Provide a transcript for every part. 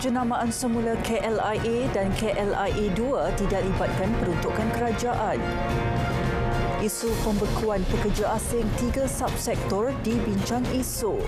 penjenamaan semula KLIA dan KLIA 2 tidak libatkan peruntukan kerajaan. Isu pembekuan pekerja asing 3 subsektor dibincang esok.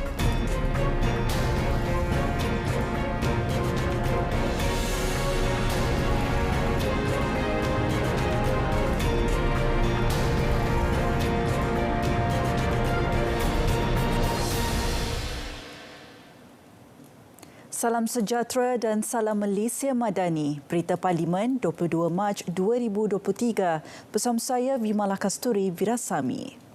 Salam sejahtera dan salam Malaysia Madani. Berita Parlimen 22 Mac 2023 bersama saya Vimalah Kasturi Virasami.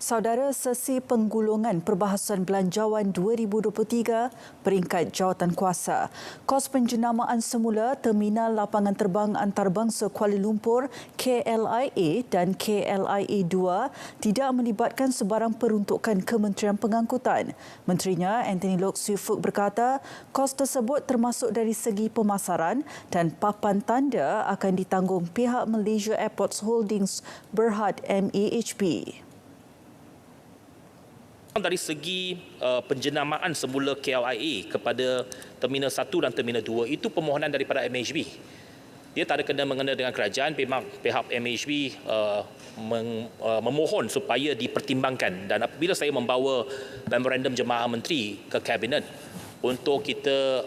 Saudara, sesi penggulungan perbahasan belanjawan 2023 peringkat jawatankuasa. Kos penjenamaan semula Terminal Lapangan Terbang Antarabangsa Kuala Lumpur KLIA dan KLIA 2 tidak melibatkan sebarang peruntukan Kementerian Pengangkutan. Menterinya Anthony Loke Sifuk berkata, kos tersebut termasuk dari segi pemasaran dan papan tanda akan ditanggung pihak Malaysia Airports Holdings Berhad MAHB. Dari segi penjenamaan semula KLIA kepada Terminal 1 dan Terminal 2 itu permohonan daripada MAHB. Dia tak ada kena-mengena dengan kerajaan, memang pihak MAHB memohon supaya dipertimbangkan, dan apabila saya membawa memorandum jemaah menteri ke Kabinet untuk kita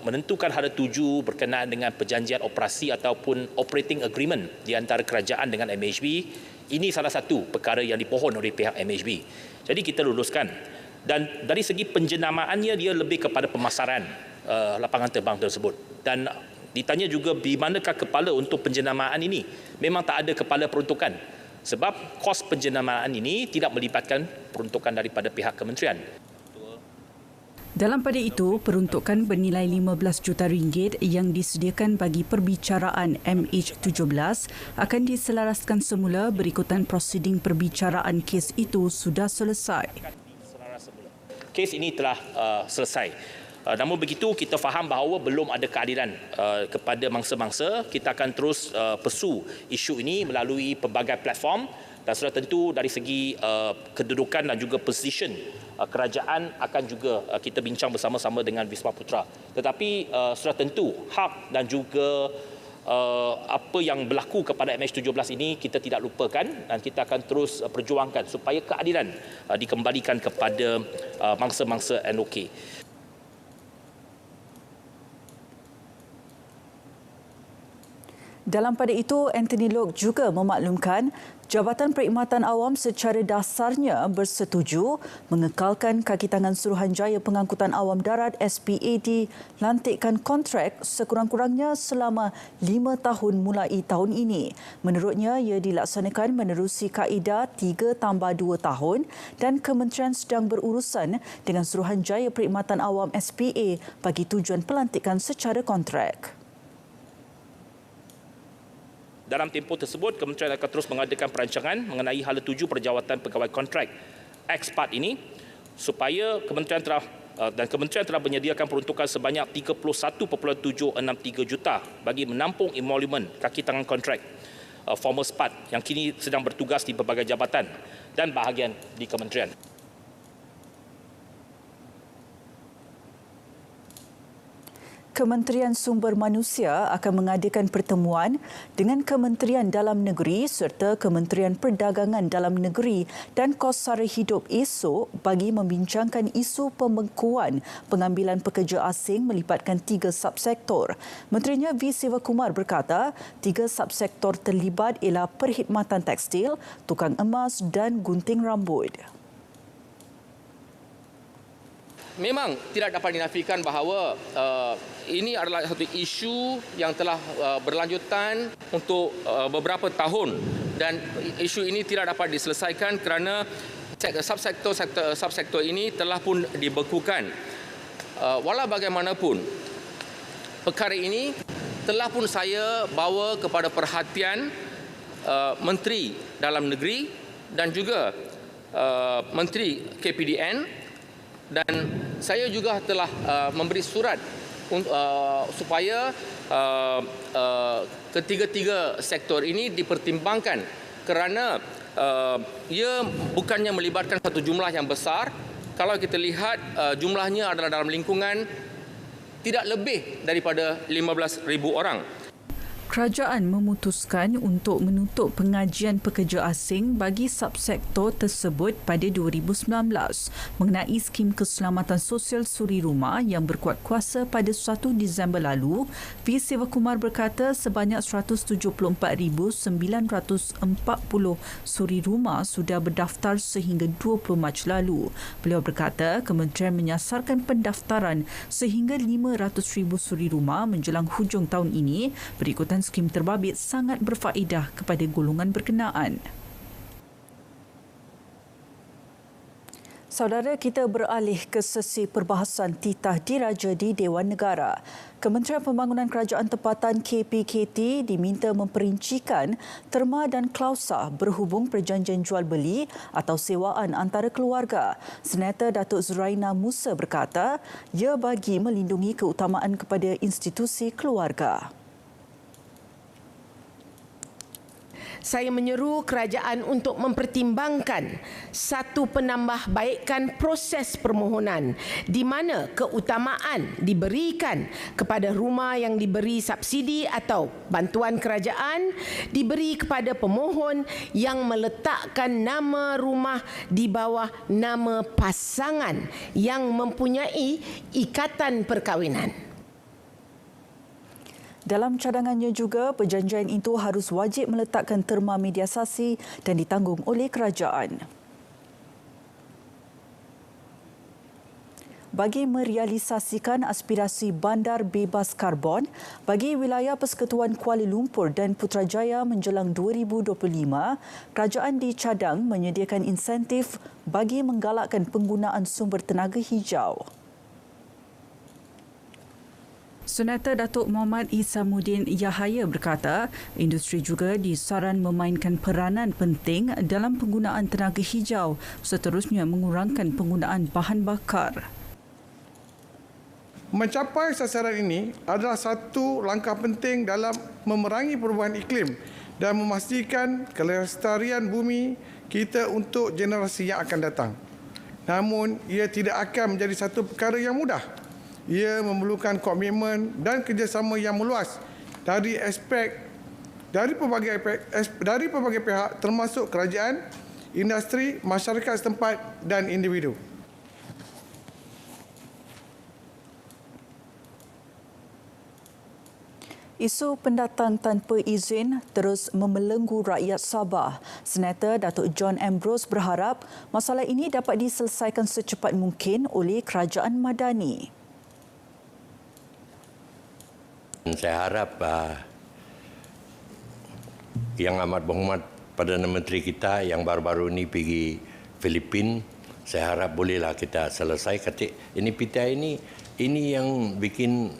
menentukan hala tuju berkenaan dengan perjanjian operasi ataupun operating agreement di antara kerajaan dengan MAHB, ini salah satu perkara yang dipohon oleh pihak MAHB. Jadi kita luluskan. Dan dari segi penjenamaannya, dia lebih kepada pemasaran lapangan terbang tersebut. Dan ditanya juga di manakah kepala untuk penjenamaan ini. Memang tak ada kepala peruntukan. Sebab kos penjenamaan ini tidak melibatkan peruntukan daripada pihak kementerian. Dalam pada itu, peruntukan bernilai RM15 juta yang disediakan bagi perbicaraan MH17 akan diselaraskan semula berikutan prosiding perbicaraan kes itu sudah selesai. Kes ini telah selesai. Namun begitu, kita faham bahawa belum ada keadilan kepada mangsa-mangsa. Kita akan terus pursue isu ini melalui pelbagai platform. Dan sudah tentu dari segi kedudukan dan juga position kerajaan akan juga kita bincang bersama-sama dengan Wisma Putra. Tetapi sudah tentu hak dan juga apa yang berlaku kepada MH17 ini kita tidak lupakan, dan kita akan terus perjuangkan supaya keadilan dikembalikan kepada mangsa-mangsa NOK. Dalam pada itu, Anthony Loke juga memaklumkan Jabatan Perkhidmatan Awam secara dasarnya bersetuju mengekalkan kaki tangan Suruhanjaya Pengangkutan Awam Darat SPAD lantikkan kontrak sekurang-kurangnya selama 5 tahun mulai tahun ini. Menurutnya, ia dilaksanakan menerusi kaedah 3+2 tahun dan kementerian sedang berurusan dengan Suruhanjaya Perkhidmatan Awam SPA bagi tujuan pelantikan secara kontrak. Dalam tempoh tersebut, kementerian akan terus mengadakan perancangan mengenai hala tuju perjawatan pegawai kontrak X-Part ini supaya kementerian telah menyediakan peruntukan sebanyak 31.763 juta bagi menampung emolumen kaki tangan kontrak former SPAT yang kini sedang bertugas di berbagai jabatan dan bahagian di kementerian. Kementerian Sumber Manusia akan mengadakan pertemuan dengan Kementerian Dalam Negeri serta Kementerian Perdagangan Dalam Negeri dan Kos Sara Hidup esok bagi membincangkan isu pembekuan pengambilan pekerja asing melibatkan 3 subsektor. Menterinya V. Sivakumar berkata, 3 subsektor terlibat ialah perkhidmatan tekstil, tukang emas dan gunting rambut. Memang tidak dapat dinafikan bahawa ini adalah satu isu yang telah berlanjutan untuk beberapa tahun, dan isu ini tidak dapat diselesaikan kerana subsektor ini telah pun dibekukan. Walau bagaimanapun, perkara ini telah pun saya bawa kepada perhatian Menteri Dalam Negeri dan juga Menteri KPDN, dan saya juga telah memberi surat supaya ketiga-tiga sektor ini dipertimbangkan kerana ia bukannya melibatkan satu jumlah yang besar. Kalau kita lihat jumlahnya adalah dalam lingkungan tidak lebih daripada 15,000 orang. Kerajaan memutuskan untuk menutup pengajian pekerja asing bagi subsektor tersebut pada 2019 mengenai skim keselamatan sosial suri rumah yang berkuat kuasa pada 1 Disember lalu. V. Sivakumar berkata sebanyak 174,940 suri rumah sudah berdaftar sehingga 20 Mac lalu. Beliau berkata kementerian menyasarkan pendaftaran sehingga 500,000 suri rumah menjelang hujung tahun ini berikutan skim terbabit sangat berfaedah kepada golongan berkenaan. Saudara, kita beralih ke sesi perbahasan titah diraja di Dewan Negara. Kementerian Pembangunan Kerajaan Tempatan KPKT diminta memperincikan terma dan klausa berhubung perjanjian jual beli atau sewaan antara keluarga. Senator Datuk Zuraina Musa berkata, ia bagi melindungi keutamaan kepada institusi keluarga. Saya menyeru kerajaan untuk mempertimbangkan satu penambahbaikan proses permohonan di mana keutamaan diberikan kepada rumah yang diberi subsidi atau bantuan kerajaan diberi kepada pemohon yang meletakkan nama rumah di bawah nama pasangan yang mempunyai ikatan perkahwinan. Dalam cadangannya juga, perjanjian itu harus wajib meletakkan terma mediasasi dan ditanggung oleh kerajaan. Bagi merealisasikan aspirasi bandar bebas karbon bagi wilayah Persekutuan Kuala Lumpur dan Putrajaya menjelang 2025, kerajaan dicadang menyediakan insentif bagi menggalakkan penggunaan sumber tenaga hijau. Senator Datuk Muhammad Isamuddin Yahaya berkata, industri juga disaran memainkan peranan penting dalam penggunaan tenaga hijau, seterusnya mengurangkan penggunaan bahan bakar. Mencapai sasaran ini adalah satu langkah penting dalam memerangi perubahan iklim dan memastikan kelestarian bumi kita untuk generasi yang akan datang. Namun, ia tidak akan menjadi satu perkara yang mudah. Ia memerlukan komitmen dan kerjasama yang meluas dari pelbagai pihak termasuk kerajaan, industri, masyarakat setempat dan individu. Isu pendatang tanpa izin terus membelenggu rakyat Sabah. Senator Datuk John Ambrose berharap masalah ini dapat diselesaikan secepat mungkin oleh Kerajaan Madani. Saya harap Yang Amat Berhormat Perdana Menteri kita yang baru-baru ini pergi Filipina, saya harap bolehlah kita selesai. Ini PTI ini yang bikin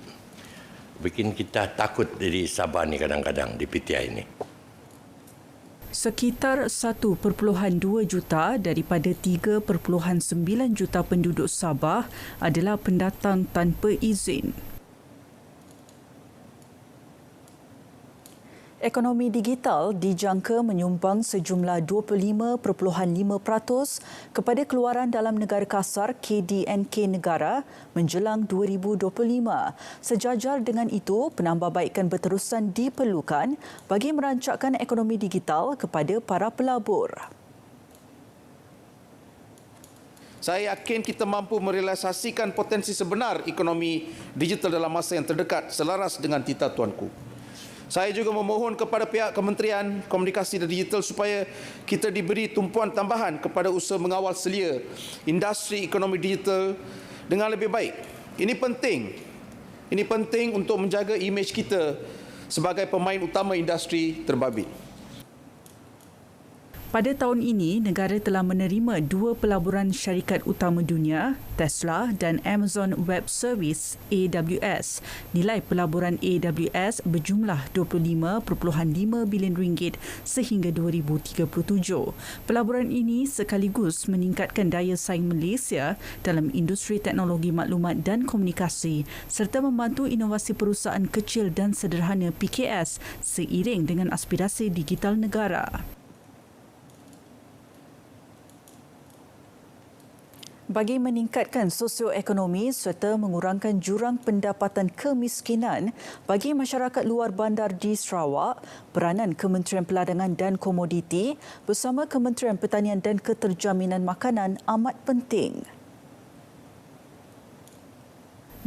kita takut dari Sabah ni kadang-kadang di PTI ini. Sekitar 1.2 juta daripada 3.9 juta penduduk Sabah adalah pendatang tanpa izin. Ekonomi digital dijangka menyumbang sejumlah 25.5% kepada keluaran dalam negara kasar KDNK negara menjelang 2025. Sejajar dengan itu, penambahbaikan berterusan diperlukan bagi merancakkan ekonomi digital kepada para pelabur. Saya yakin kita mampu merealisasikan potensi sebenar ekonomi digital dalam masa yang terdekat selaras dengan titah Tuanku. Saya juga memohon kepada pihak Kementerian Komunikasi dan Digital supaya kita diberi tumpuan tambahan kepada usaha mengawal selia industri ekonomi digital dengan lebih baik. Ini penting untuk menjaga imej kita sebagai pemain utama industri terbabit. Pada tahun ini, negara telah menerima 2 pelaburan syarikat utama dunia, Tesla dan Amazon Web Services AWS. Nilai pelaburan AWS berjumlah 25.5 bilion ringgit sehingga 2037. Pelaburan ini sekaligus meningkatkan daya saing Malaysia dalam industri teknologi maklumat dan komunikasi serta membantu inovasi perusahaan kecil dan sederhana PKS seiring dengan aspirasi digital negara. Bagi meningkatkan sosioekonomi serta mengurangkan jurang pendapatan kemiskinan bagi masyarakat luar bandar di Sarawak, peranan Kementerian Peladangan dan Komoditi bersama Kementerian Pertanian dan Keterjaminan Makanan amat penting.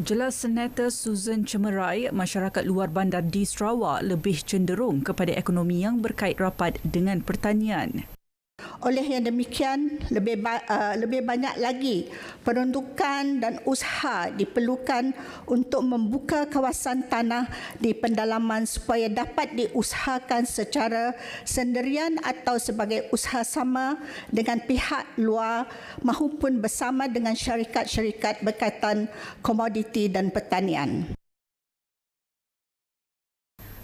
Jelas Seneta Susan Cemerai, masyarakat luar bandar di Sarawak lebih cenderung kepada ekonomi yang berkait rapat dengan pertanian. Oleh yang demikian, lebih banyak lagi peruntukan dan usaha diperlukan untuk membuka kawasan tanah di pendalaman supaya dapat diusahakan secara sendirian atau sebagai usaha sama dengan pihak luar maupun bersama dengan syarikat-syarikat berkaitan komoditi dan pertanian.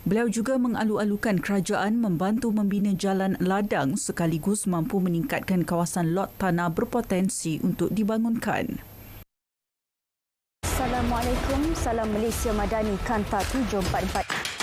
Beliau juga mengalu-alukan kerajaan membantu membina jalan ladang sekaligus mampu meningkatkan kawasan lot tanah berpotensi untuk dibangunkan. Assalamualaikum, salam Malaysia Madani, Kanta 744.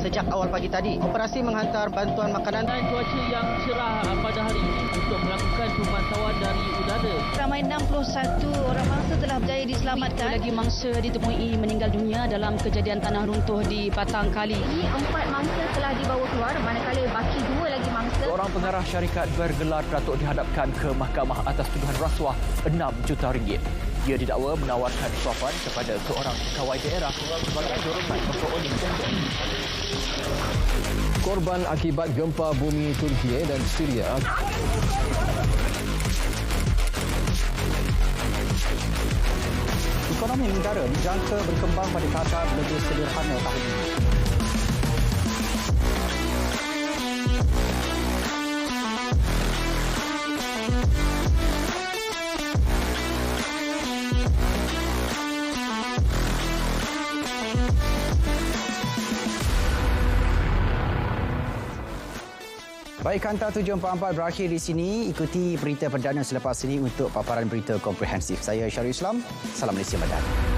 Sejak awal pagi tadi, operasi menghantar bantuan makanan dan cuaca yang cerah pada hari ini untuk melakukan pemantauan dari udara. Ramai 61 orang mangsa telah berjaya diselamatkan. Lagi mangsa ditemui meninggal dunia dalam kejadian tanah runtuh di Patang Kali. 4 mangsa telah dibawa keluar, manakala baki 2 lagi mangsa. Seorang pengarah syarikat bergelar datuk dihadapkan ke mahkamah atas tuduhan rasuah RM6 juta. Ia didakwa menawarkan suapan kepada seorang pegawai daerah sebagai dorongan memperoleh janji. Korban akibat gempa bumi Turki dan Syria. Ekonomi negara dijangka berkembang pada tahap lebih sederhana tahun ini. Baik, Kanta 744 berakhir di sini. Ikuti berita perdana selepas ini untuk paparan berita komprehensif. Saya Syarul Islam. Salam Malaysia Madani.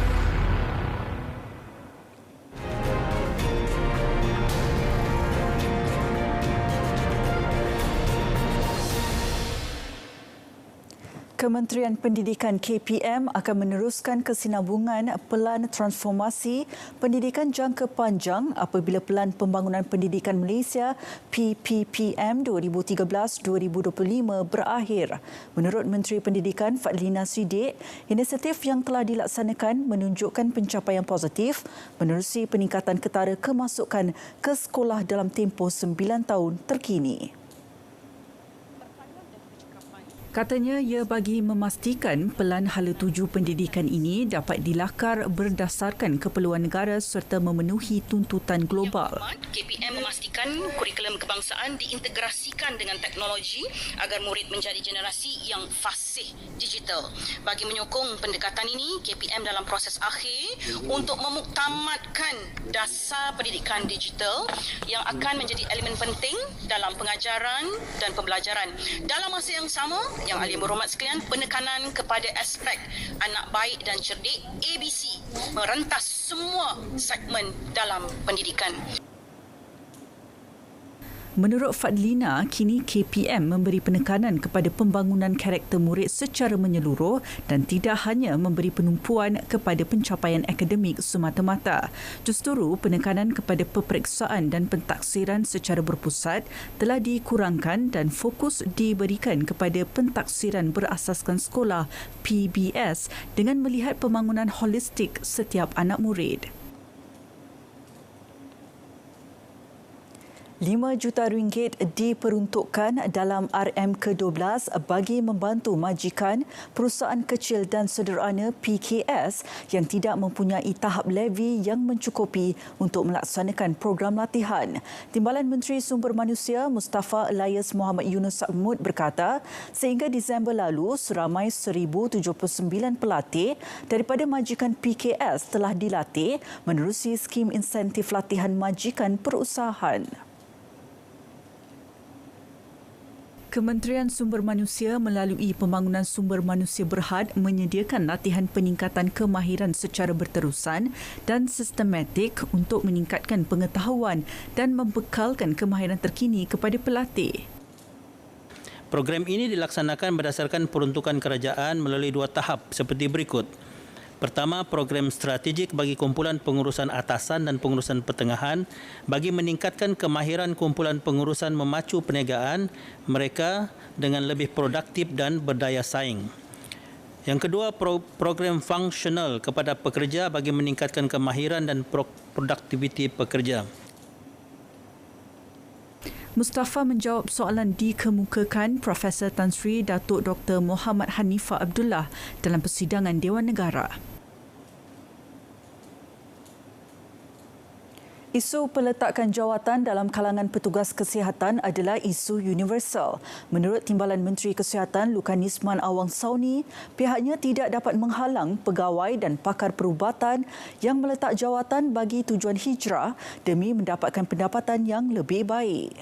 Kementerian Pendidikan KPM akan meneruskan kesinambungan Pelan Transformasi Pendidikan Jangka Panjang apabila Pelan Pembangunan Pendidikan Malaysia PPPM 2013-2025 berakhir. Menurut Menteri Pendidikan Fadlina Siddiq, inisiatif yang telah dilaksanakan menunjukkan pencapaian positif menerusi peningkatan ketara kemasukan ke sekolah dalam tempoh 9 tahun terkini. Katanya ia bagi memastikan pelan hala tuju pendidikan ini dapat dilakar berdasarkan keperluan negara serta memenuhi tuntutan global. KPM memastikan kurikulum kebangsaan diintegrasikan dengan teknologi agar murid menjadi generasi yang fasih digital. Bagi menyokong pendekatan ini, KPM dalam proses akhir untuk memuktamadkan dasar pendidikan digital yang akan menjadi elemen penting dalam pengajaran dan pembelajaran. Dalam masa yang sama, Yang Ahli Berhormat sekalian, penekanan kepada aspek anak baik dan cerdik ABC merentas semua segmen dalam pendidikan. Menurut Fadlina, kini KPM memberi penekanan kepada pembangunan karakter murid secara menyeluruh dan tidak hanya memberi penumpuan kepada pencapaian akademik semata-mata. Justru penekanan kepada peperiksaan dan pentaksiran secara berpusat telah dikurangkan dan fokus diberikan kepada pentaksiran berasaskan sekolah PBS dengan melihat pembangunan holistik setiap anak murid. RM5 juta diperuntukkan dalam RM ke-12 bagi membantu majikan perusahaan kecil dan sederhana PKS yang tidak mempunyai tahap levy yang mencukupi untuk melaksanakan program latihan. Timbalan Menteri Sumber Manusia Mustafa Elias Muhammad Yunus Mahmud berkata, sehingga Disember lalu seramai 1,079 pelatih daripada majikan PKS telah dilatih menerusi skim insentif latihan majikan perusahaan. Kementerian Sumber Manusia melalui Pembangunan Sumber Manusia Berhad menyediakan latihan peningkatan kemahiran secara berterusan dan sistematik untuk meningkatkan pengetahuan dan membekalkan kemahiran terkini kepada pelatih. Program ini dilaksanakan berdasarkan peruntukan kerajaan melalui 2 tahap seperti berikut. Pertama, program strategik bagi kumpulan pengurusan atasan dan pengurusan pertengahan bagi meningkatkan kemahiran kumpulan pengurusan memacu perniagaan mereka dengan lebih produktif dan berdaya saing. Yang kedua, program fungsional kepada pekerja bagi meningkatkan kemahiran dan produktiviti pekerja. Mustafa menjawab soalan dikemukakan Profesor Tan Sri Datuk Dr. Muhammad Hanifah Abdullah dalam persidangan Dewan Negara. Isu peletakan jawatan dalam kalangan petugas kesihatan adalah isu universal. Menurut Timbalan Menteri Kesihatan Lukanisman Awang Sauni, pihaknya tidak dapat menghalang pegawai dan pakar perubatan yang meletak jawatan bagi tujuan hijrah demi mendapatkan pendapatan yang lebih baik.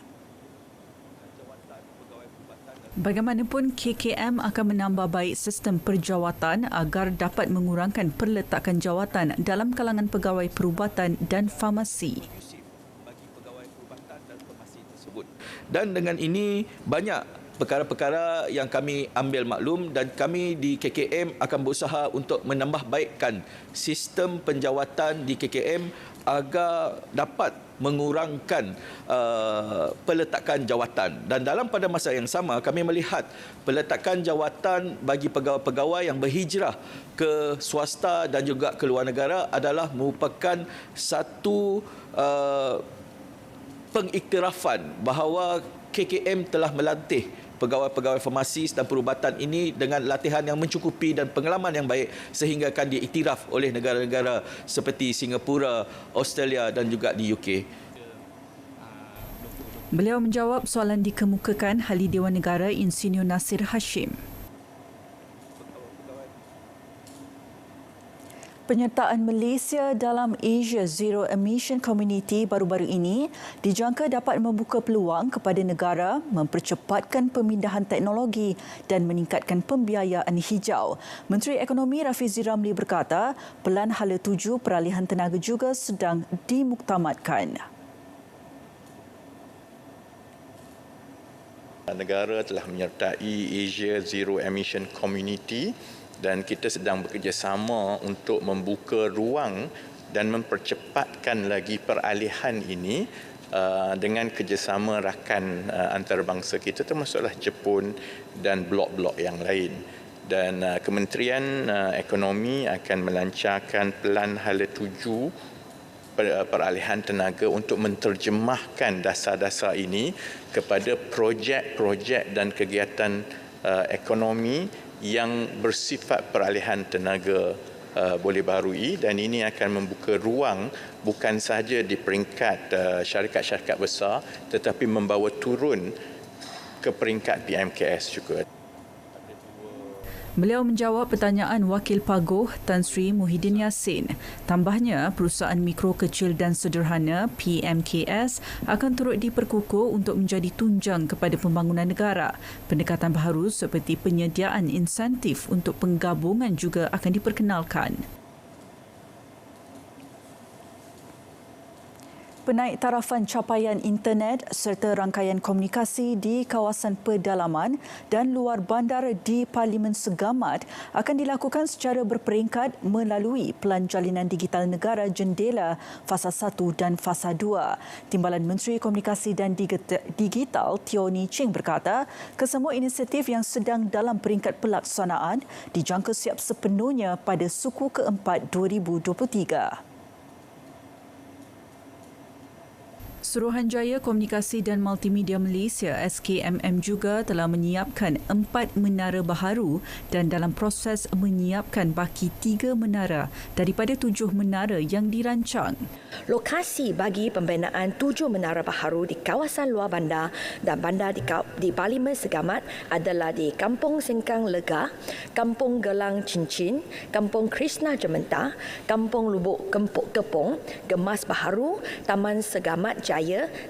Bagaimanapun, KKM akan menambah baik sistem perjawatan agar dapat mengurangkan perletakan jawatan dalam kalangan pegawai perubatan dan farmasi. Dan dengan ini banyak perkara-perkara yang kami ambil maklum dan kami di KKM akan berusaha untuk menambah baikkan sistem penjawatan di KKM agar dapat mengurangkan peletakan jawatan. Dan dalam pada masa yang sama kami melihat peletakan jawatan bagi pegawai-pegawai yang berhijrah ke swasta dan juga ke luar negara adalah merupakan satu pengiktirafan bahawa KKM telah melatih pegawai-pegawai farmasis dan perubatan ini dengan latihan yang mencukupi dan pengalaman yang baik sehingga akan diiktiraf oleh negara-negara seperti Singapura, Australia dan juga di UK. Beliau menjawab soalan dikemukakan Ahli Dewan Negara Insinyur Nasir Hashim. Penyertaan Malaysia dalam Asia Zero Emission Community baru-baru ini dijangka dapat membuka peluang kepada negara mempercepatkan pemindahan teknologi dan meningkatkan pembiayaan hijau. Menteri Ekonomi Rafizi Ramli berkata, Pelan Hala 7 peralihan tenaga juga sedang dimuktamadkan. Negara telah menyertai Asia Zero Emission Community dan kita sedang bekerjasama untuk membuka ruang dan mempercepatkan lagi peralihan ini dengan kerjasama rakan antarabangsa kita termasuklah Jepun dan blok-blok yang lain. Dan Kementerian Ekonomi akan melancarkan Pelan Hala 7 peralihan tenaga untuk menterjemahkan dasar-dasar ini kepada projek-projek dan kegiatan ekonomi yang bersifat peralihan tenaga boleh barui, dan ini akan membuka ruang bukan sahaja di peringkat syarikat-syarikat besar tetapi membawa turun ke peringkat PMKS juga. Beliau menjawab pertanyaan Wakil Paguh Tan Sri Muhyiddin Yassin. Tambahnya, perusahaan mikro kecil dan sederhana PMKS akan turut diperkukuh untuk menjadi tunjang kepada pembangunan negara. Pendekatan baharu seperti penyediaan insentif untuk penggabungan juga akan diperkenalkan. Penaiktarafan capaian internet serta rangkaian komunikasi di kawasan pedalaman dan luar bandar di Parlimen Segamat akan dilakukan secara berperingkat melalui Pelan Jalinan Digital Negara Jendela Fasa 1 dan Fasa 2. Timbalan Menteri Komunikasi dan Digital Teo Ni Ching berkata, kesemua inisiatif yang sedang dalam peringkat pelaksanaan dijangka siap sepenuhnya pada suku keempat 2023. Suruhanjaya Komunikasi dan Multimedia Malaysia SKMM juga telah menyiapkan 4 menara baharu dan dalam proses menyiapkan baki 3 menara daripada 7 menara yang dirancang. Lokasi bagi pembinaan 7 menara baharu di kawasan luar bandar dan bandar di Parlimen Segamat adalah di Kampung Sengkang Lega, Kampung Gelang Cincin, Kampung Krishna Jementa, Kampung Lubuk Kepong, Gemas Baharu, Taman Segamat Jaya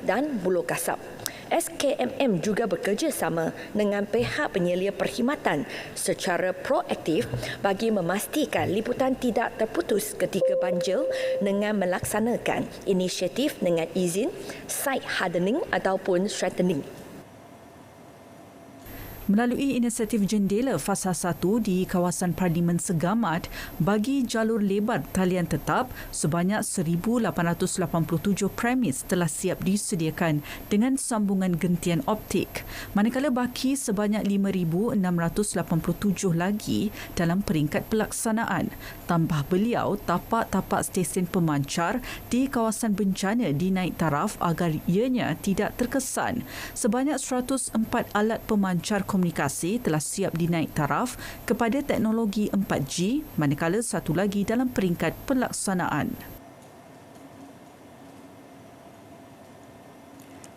dan Buloh Kasab. SKMM juga bekerjasama dengan pihak penyelia perkhidmatan secara proaktif bagi memastikan liputan tidak terputus ketika banjir dengan melaksanakan inisiatif dengan izin, site hardening ataupun strengthening. Melalui inisiatif jendela fasa 1 di kawasan Parlimen Segamat bagi jalur lebar talian tetap, sebanyak 1,887 premis telah siap disediakan dengan sambungan gentian optik, manakala baki sebanyak 5,687 lagi dalam peringkat pelaksanaan. Tambah beliau, tapak-tapak stesen pemancar di kawasan bencana dinaik taraf agar ianya tidak terkesan. Sebanyak 104 alat pemancar komunikasi telah siap dinaik taraf kepada teknologi 4G, manakala satu lagi dalam peringkat pelaksanaan.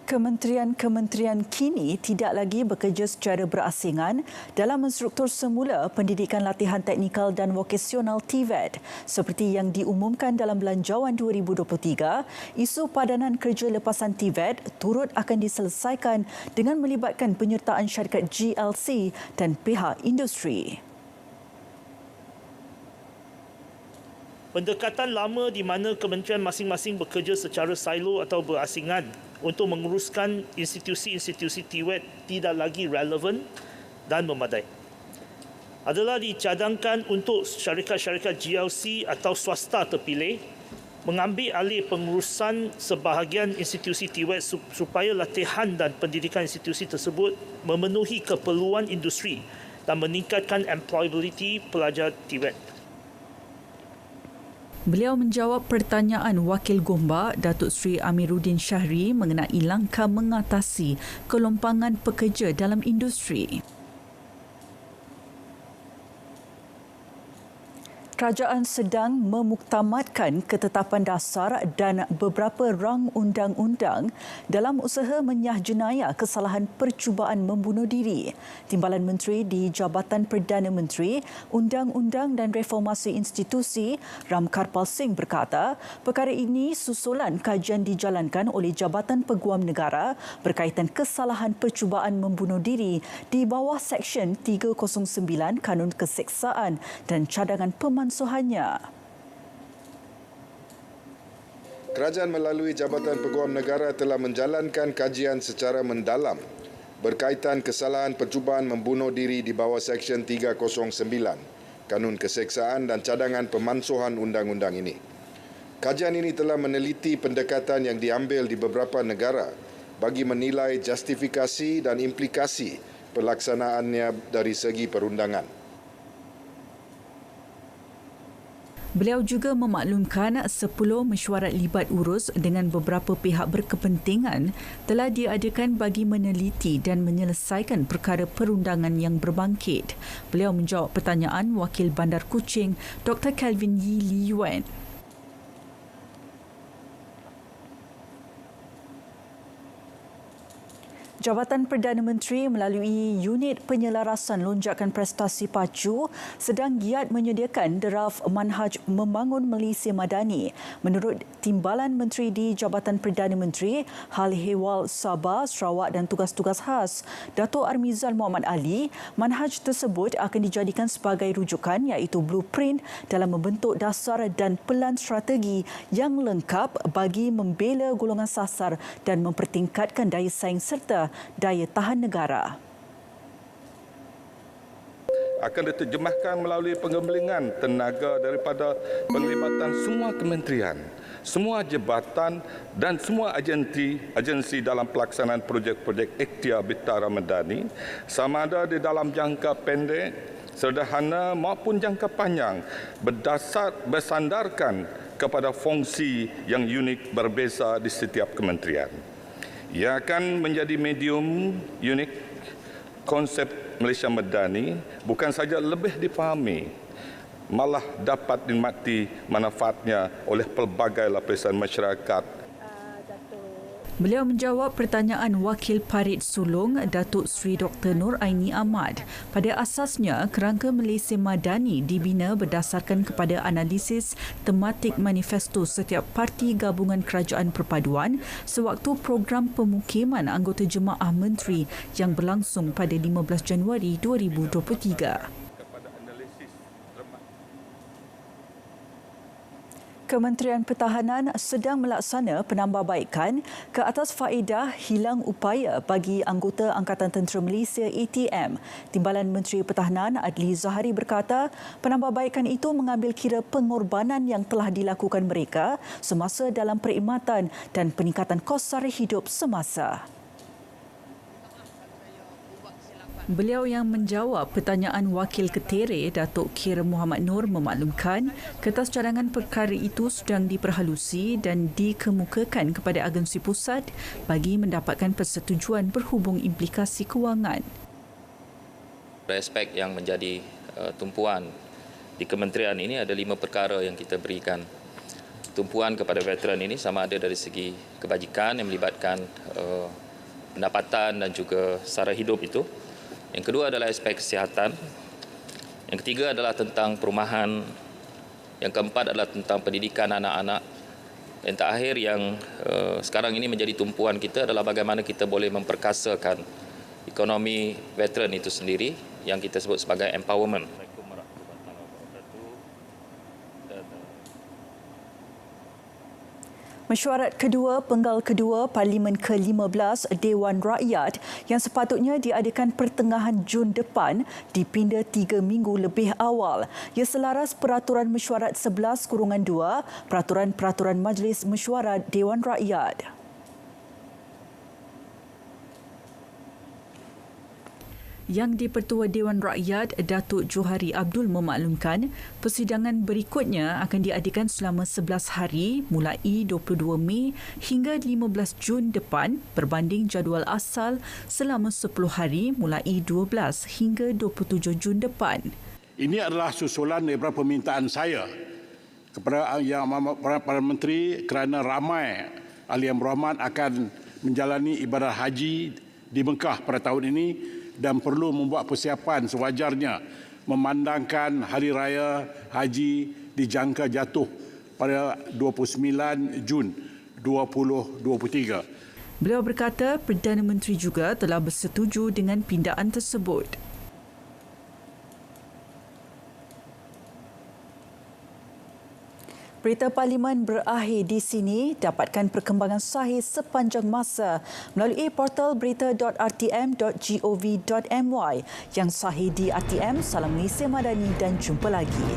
Kementerian-kementerian kini tidak lagi bekerja secara berasingan dalam menstruktur semula pendidikan latihan teknikal dan vokasional TVET. Seperti yang diumumkan dalam Belanjawan 2023, isu padanan kerja lepasan TVET turut akan diselesaikan dengan melibatkan penyertaan syarikat GLC dan pihak industri. Pendekatan lama di mana kementerian masing-masing bekerja secara silo atau berasingan untuk menguruskan institusi-institusi TVET tidak lagi relevan dan memadai. Adalah dicadangkan untuk syarikat-syarikat GLC atau swasta terpilih mengambil alih pengurusan sebahagian institusi TVET supaya latihan dan pendidikan institusi tersebut memenuhi keperluan industri dan meningkatkan employability pelajar TVET. Beliau menjawab pertanyaan Wakil Gombak Datuk Seri Amiruddin Syahri mengenai langkah mengatasi kelompangan pekerja dalam industri. Kerajaan sedang memuktamadkan ketetapan dasar dan beberapa rang undang-undang dalam usaha menyah jenayah kesalahan percubaan membunuh diri. Timbalan Menteri di Jabatan Perdana Menteri, Undang-Undang dan Reformasi Institusi, Ram Karpal Singh berkata, perkara ini susulan kajian dijalankan oleh Jabatan Peguam Negara berkaitan kesalahan percubaan membunuh diri di bawah Seksyen 309 Kanun Keseksaan dan cadangan pemansuhannya. Kerajaan melalui Jabatan Peguam Negara telah menjalankan kajian secara mendalam berkaitan kesalahan percubaan membunuh diri di bawah Seksyen 309 Kanun Keseksaan dan cadangan pemansuhan undang-undang ini. Kajian ini telah meneliti pendekatan yang diambil di beberapa negara bagi menilai justifikasi dan implikasi pelaksanaannya dari segi perundangan. Beliau juga memaklumkan 10 mesyuarat libat urus dengan beberapa pihak berkepentingan telah diadakan bagi meneliti dan menyelesaikan perkara perundangan yang berbangkit. Beliau menjawab pertanyaan Wakil Bandar Kuching Dr. Kelvin Yee Lee Yuen. Jabatan Perdana Menteri melalui Unit Penyelarasan Lonjakan Prestasi Pacu sedang giat menyediakan draft manhaj membangun Malaysia Madani. Menurut Timbalan Menteri di Jabatan Perdana Menteri, Hal Ehwal Sabah, Sarawak dan Tugas-Tugas Khas, Dato' Armizan Muhammad Ali, manhaj tersebut akan dijadikan sebagai rujukan iaitu blueprint dalam membentuk dasar dan pelan strategi yang lengkap bagi membela golongan sasar dan mempertingkatkan daya saing serta daya tahan negara. Akan diterjemahkan melalui pengembangan tenaga daripada penglibatan semua kementerian, semua jabatan dan semua agensi dalam pelaksanaan projek-projek ikhtiar Bintara Madani, sama ada di dalam jangka pendek, sederhana maupun jangka panjang, bersandarkan kepada fungsi yang unik berbeza di setiap kementerian. Ia akan menjadi medium unik konsep Malaysia Madani bukan saja lebih dipahami, malah dapat dinikmati manfaatnya oleh pelbagai lapisan masyarakat. Beliau menjawab pertanyaan Wakil Parit Sulong Datuk Seri Dr. Nur Aini Ahmad. Pada asasnya, kerangka Malaysia Madani dibina berdasarkan kepada analisis tematik manifesto setiap parti gabungan kerajaan perpaduan sewaktu program pemukiman anggota jemaah menteri yang berlangsung pada 15 Januari 2023. Kementerian Pertahanan sedang melaksana penambahbaikan ke atas faedah hilang upaya bagi anggota Angkatan Tentera Malaysia ATM. Timbalan Menteri Pertahanan Adli Zahari berkata, penambahbaikan itu mengambil kira pengorbanan yang telah dilakukan mereka semasa dalam perkhidmatan dan peningkatan kos sara hidup semasa. Beliau yang menjawab pertanyaan Wakil Ketere Datuk Khair Muhammad Nur memaklumkan kertas cadangan perkara itu sedang diperhalusi dan dikemukakan kepada agensi pusat bagi mendapatkan persetujuan berhubung implikasi kewangan. Aspek yang menjadi tumpuan di kementerian ini ada 5 perkara yang kita berikan tumpuan kepada veteran ini, sama ada dari segi kebajikan yang melibatkan pendapatan dan juga sara hidup itu. Yang kedua adalah aspek kesihatan. Yang ketiga adalah tentang perumahan. Yang keempat adalah tentang pendidikan anak-anak. Dan terakhir yang sekarang ini menjadi tumpuan kita adalah bagaimana kita boleh memperkasakan ekonomi veteran itu sendiri yang kita sebut sebagai empowerment. Mesyuarat kedua Penggal Kedua Parlimen ke-15 Dewan Rakyat yang sepatutnya diadakan pertengahan Jun depan dipinda 3 minggu lebih awal. Ia selaras Peraturan Mesyuarat 11/2 Peraturan Majlis Mesyuarat Dewan Rakyat. Yang di-Pertua Dewan Rakyat Datuk Johari Abdul memaklumkan persidangan berikutnya akan diadakan selama 11 hari mulai 22 Mei hingga 15 Jun depan berbanding jadual asal selama 10 hari mulai 12 hingga 27 Jun depan. Ini adalah susulan daripada permintaan saya kepada para menteri kerana ramai ahli yang berhormat akan menjalani ibadah haji di Mekah pada tahun ini dan perlu membuat persiapan sewajarnya memandangkan Hari Raya Haji dijangka jatuh pada 29 Jun 2023. Beliau berkata Perdana Menteri juga telah bersetuju dengan pindaan tersebut. Berita Parlimen berakhir di sini. Dapatkan perkembangan sahih sepanjang masa melalui portal berita.rtm.gov.my. Yang sahih di RTM, Salam Malaysia Madani dan jumpa lagi.